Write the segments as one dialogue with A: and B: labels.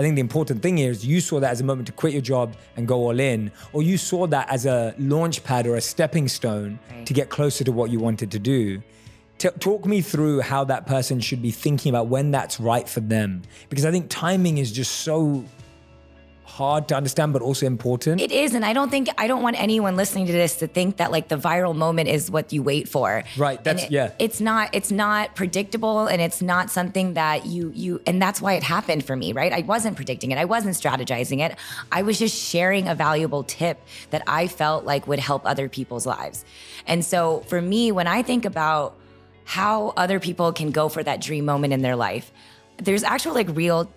A: I think the important thing here is you saw that as a moment to quit your job and go all in, or you saw that as a launch pad or a stepping stone to get closer to what you wanted to do. Talk me through how that person should be thinking about when that's right for them. Because I think timing is just so hard to understand, but also important.
B: It is, and I don't want anyone listening to this to think that like the viral moment is what you wait for.
A: Right,
B: It's not predictable, and it's not something that and that's why it happened for me, right? I wasn't predicting it. I wasn't strategizing it. I was just sharing a valuable tip that I felt like would help other people's lives. And so for me, when I think about how other people can go for that dream moment in their life, there's actual like real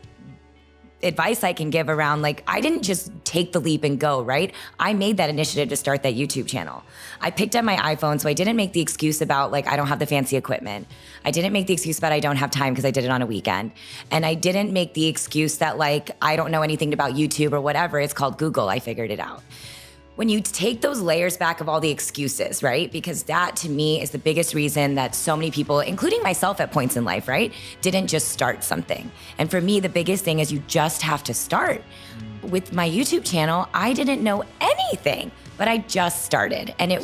B: advice I can give around, like, I didn't just take the leap and go, right? I made that initiative to start that YouTube channel. I picked up my iPhone, so I didn't make the excuse about like, I don't have the fancy equipment. I didn't make the excuse about I don't have time because I did it on a weekend. And I didn't make the excuse that like, I don't know anything about YouTube or whatever. It's called Google. I figured it out. When you take those layers back of all the excuses, right? Because that to me is the biggest reason that so many people, including myself at points in life, right, didn't just start something. And for me, the biggest thing is you just have to start. With my YouTube channel, I didn't know anything, but I just started, and it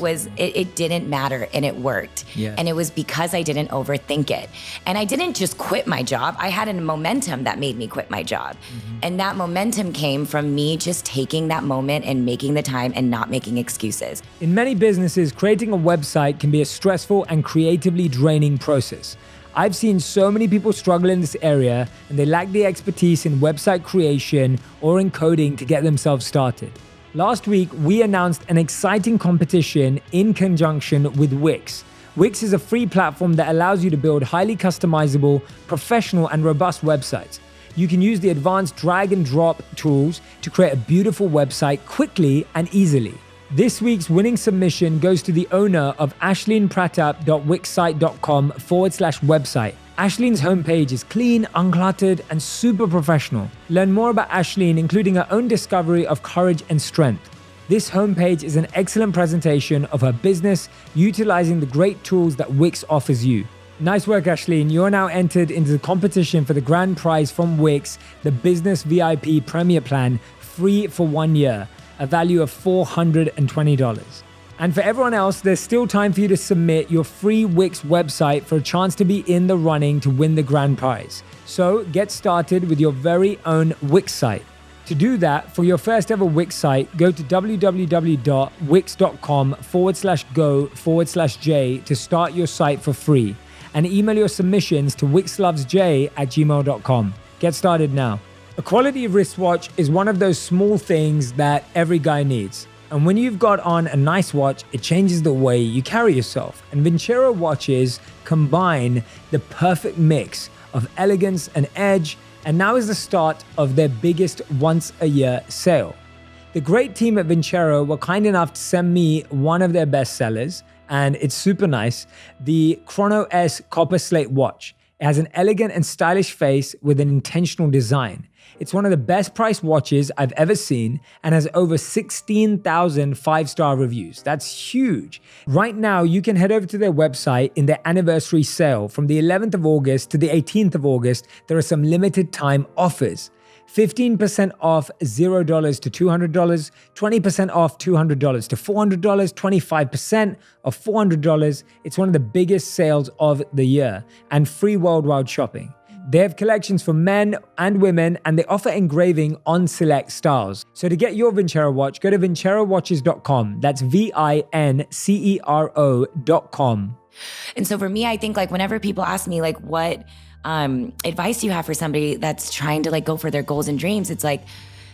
B: didn't matter, and it worked.
A: Yeah.
B: And it was because I didn't overthink it. And I didn't just quit my job. I had a momentum that made me quit my job. And that momentum came from me just taking that moment and making the time and not making excuses.
A: In many businesses, creating a website can be a stressful and creatively draining process. I've seen so many people struggle in this area, and they lack the expertise in website creation or in coding to get themselves started. Last week, we announced an exciting competition in conjunction with Wix. Wix is a free platform that allows you to build highly customizable, professional, and robust websites. You can use the advanced drag and drop tools to create a beautiful website quickly and easily. This week's winning submission goes to the owner of ashleenpratap.wixsite.com/website. Ashleen's homepage is clean, uncluttered, and super professional. Learn more about Ashleen, including her own discovery of courage and strength. This homepage is an excellent presentation of her business, utilizing the great tools that Wix offers you. Nice work, Ashleen. You're now entered into the competition for the grand prize from Wix, the Business VIP Premier Plan, free for 1 year, a value of $420. And for everyone else, there's still time for you to submit your free Wix website for a chance to be in the running to win the grand prize. So get started with your very own Wix site. To do that, for your first ever Wix site, go to www.wix.com/go/J to start your site for free, and email your submissions to wixlovesj@gmail.com. Get started now. A quality wristwatch is one of those small things that every guy needs. And when you've got on a nice watch, it changes the way you carry yourself. And Vincero watches combine the perfect mix of elegance and edge, and now is the start of their biggest once-a-year sale. The great team at Vincero were kind enough to send me one of their best sellers, and it's super nice, the Chrono S Copper Slate watch. It has an elegant and stylish face with an intentional design. It's one of the best priced watches I've ever seen and has over 16,000 five-star reviews. That's huge. Right now, you can head over to their website in their anniversary sale. From the 11th of August to the 18th of August, there are some limited time offers. 15% off $0 to $200, 20% off $200 to $400, 25% off $400. It's one of the biggest sales of the year, and free worldwide shopping. They have collections for men and women, and they offer engraving on select styles. So to get your Vincero watch, go to vincerowatches.com. That's VINCERO.com.
B: And so for me, I think like whenever people ask me like, what advice do you have for somebody that's trying to like go for their goals and dreams? It's like,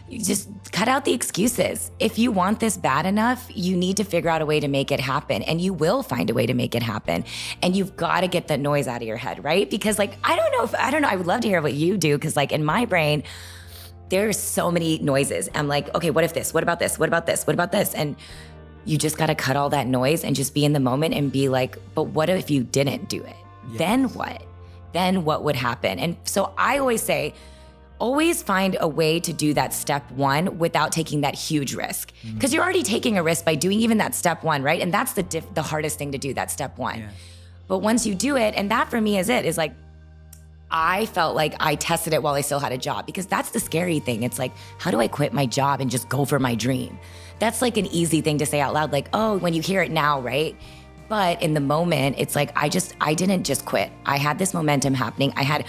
B: you just cut out the excuses. If you want this bad enough, you need to figure out a way to make it happen, and you will find a way to make it happen. And you've got to get that noise out of your head, right? Because like, I don't know, I would love to hear what you do. Cause like in my brain, there's so many noises. I'm like, okay, what if this? What about this? What about this? What about this? And you just got to cut all that noise and just be in the moment and be like, but what if you didn't do it? Yes. Then what? Then what would happen? And so I always say, always find a way to do that step one without taking that huge risk. Because you're already taking a risk by doing even that step one, right? And that's the hardest thing to do, that step one. Yeah. But once you do it, and that for me is it, is like, I felt like I tested it while I still had a job, because that's the scary thing. It's like, how do I quit my job and just go for my dream? That's like an easy thing to say out loud, like, oh, when you hear it now, right? But in the moment, it's like, I didn't just quit. I had this momentum happening. I had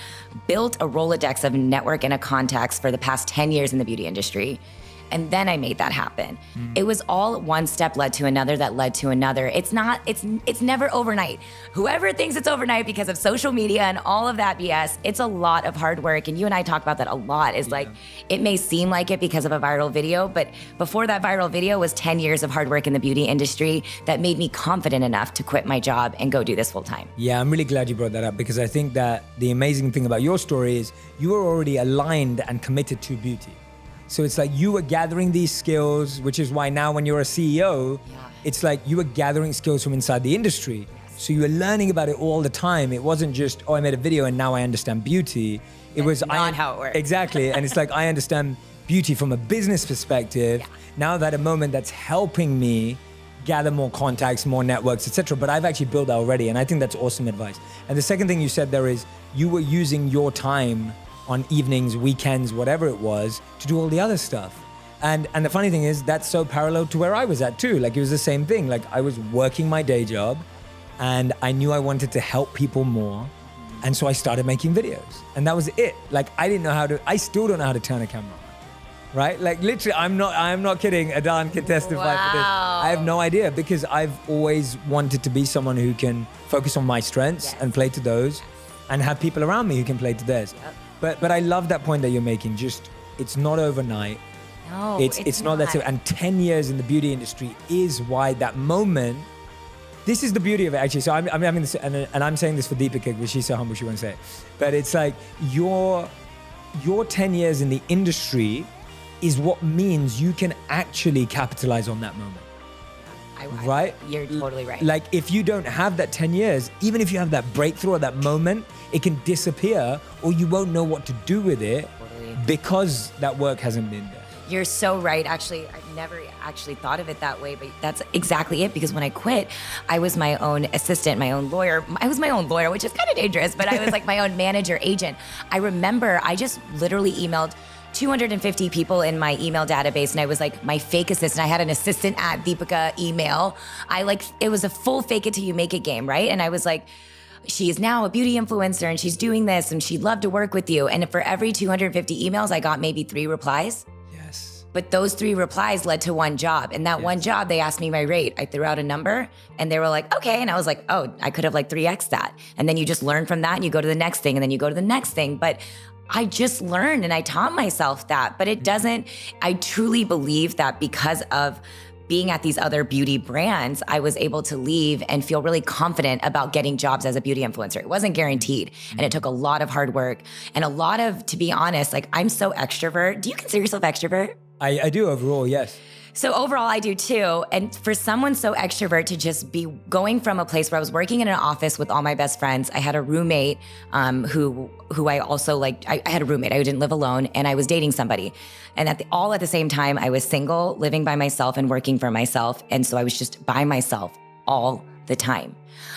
B: built a Rolodex of network and a contacts for the past 10 years in the beauty industry. And then I made that happen. It was all one step led to another that led to another. It's never overnight. Whoever thinks it's overnight because of social media and all of that BS, it's a lot of hard work. And you and I talk about that a lot. Is like, it may seem like it because of a viral video, but before that viral video was 10 years of hard work in the beauty industry that made me confident enough to quit my job and go do this full time.
A: Yeah, I'm really glad you brought that up, because I think that the amazing thing about your story is you were already aligned and committed to beauty. So it's like you were gathering these skills, which is why now when you're a CEO, it's like you were gathering skills from inside the industry. So you were learning about it all the time. It wasn't just, oh, I made a video and now I understand beauty. It was
B: not how it works.
A: Exactly. And it's like, I understand beauty from a business perspective. Yeah. Now I've had a moment that's helping me gather more contacts, more networks, etc. But I've actually built that already. And I think that's awesome advice. And the second thing you said there is you were using your time on evenings, weekends, whatever it was, to do all the other stuff. And the funny thing is, that's so parallel to where I was at too. Like, it was the same thing. Like, I was working my day job and I knew I wanted to help people more. And so I started making videos, and that was it. Like, I still don't know how to turn a camera on, right? Like, literally, I'm not kidding. Adan can testify for this. I have no idea, because I've always wanted to be someone who can focus on my strengths and play to those, and have people around me who can play to theirs. But I love that point that you're making. Just, it's not overnight.
B: No,
A: it's not that. And 10 years in the beauty industry is why that moment. This is the beauty of it, actually. So I'm having this, and I'm saying this for Deepika, because she's so humble she won't say it. But it's like your 10 years in the industry is what means you can actually capitalize on that moment. Right?
B: You're totally right.
A: Like, if you don't have that 10 years, even if you have that breakthrough or that moment, it can disappear, or you won't know what to do with it because that work hasn't been there.
B: You're so right. Actually, I've never actually thought of it that way, but that's exactly it. Because when I quit, I was my own assistant, my own lawyer. I was my own lawyer, which is kind of dangerous, but I was like my own manager, agent. I remember I just literally emailed 250 people in my email database, and I was like my fake assistant. I had an assistant at Deepika email. It was a full fake it till you make it game, right? And I was like, she is now a beauty influencer and she's doing this and she'd love to work with you. And for every 250 emails, I got maybe 3 replies.
A: Yes.
B: But those 3 replies led to one job. And that one job, they asked me my rate. I threw out a number and they were like, okay. And I was like, oh, I could have like 3x that. And then you just learn from that and you go to the next thing and then you go to the next thing. But I just learned and I taught myself that. But it doesn't, I truly believe that because of being at these other beauty brands, I was able to leave and feel really confident about getting jobs as a beauty influencer. It wasn't guaranteed. And it took a lot of hard work and a lot of, to be honest, like, I'm so extrovert. Do you consider yourself extrovert?
A: I do overall, yes.
B: So overall, I do too. And for someone so extrovert to just be going from a place where I was working in an office with all my best friends, I had a roommate who I also liked. I had a roommate. I didn't live alone, and I was dating somebody. And at the same time, I was single, living by myself and working for myself. And so I was just by myself all the time.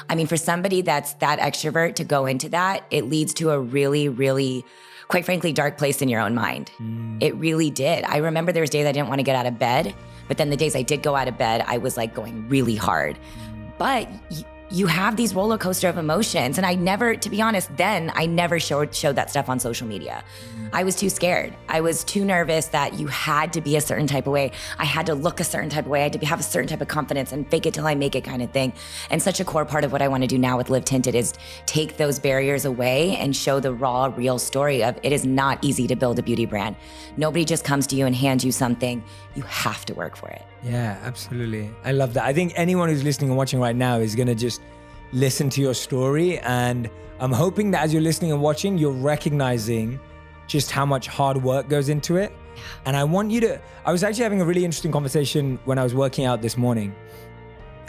B: I mean, for somebody that's that extrovert to go into that, it leads to a really, really, quite frankly, dark place in your own mind. It really did. I remember there was days I didn't want to get out of bed, but then the days I did go out of bed, I was like going really hard. But you have these roller coaster of emotions. And I never, to be honest, then I never showed that stuff on social media. I was too scared. I was too nervous that you had to be a certain type of way. I had to look a certain type of way. I had to have a certain type of confidence and fake it till I make it kind of thing. And such a core part of what I want to do now with Live Tinted is take those barriers away and show the raw, real story of it is not easy to build a beauty brand. Nobody just comes to you and hands you something. You have to work for it.
A: Yeah, absolutely. I love that. I think anyone who's listening and watching right now is going to just listen to your story. And I'm hoping that as you're listening and watching, you're recognizing just how much hard work goes into it. And I want you to, I was actually having a really interesting conversation when I was working out this morning.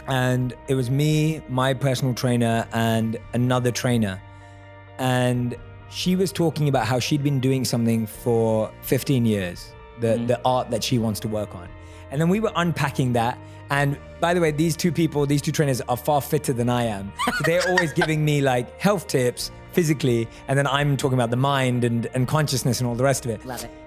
A: And it was me, my personal trainer, and another trainer. And she was talking about how she'd been doing something for 15 years, the art that she wants to work on. And then we were unpacking that. And by the way, these two trainers are far fitter than I am. So they're always giving me like health tips physically. And then I'm talking about the mind and consciousness and all the rest of it.
B: Love it.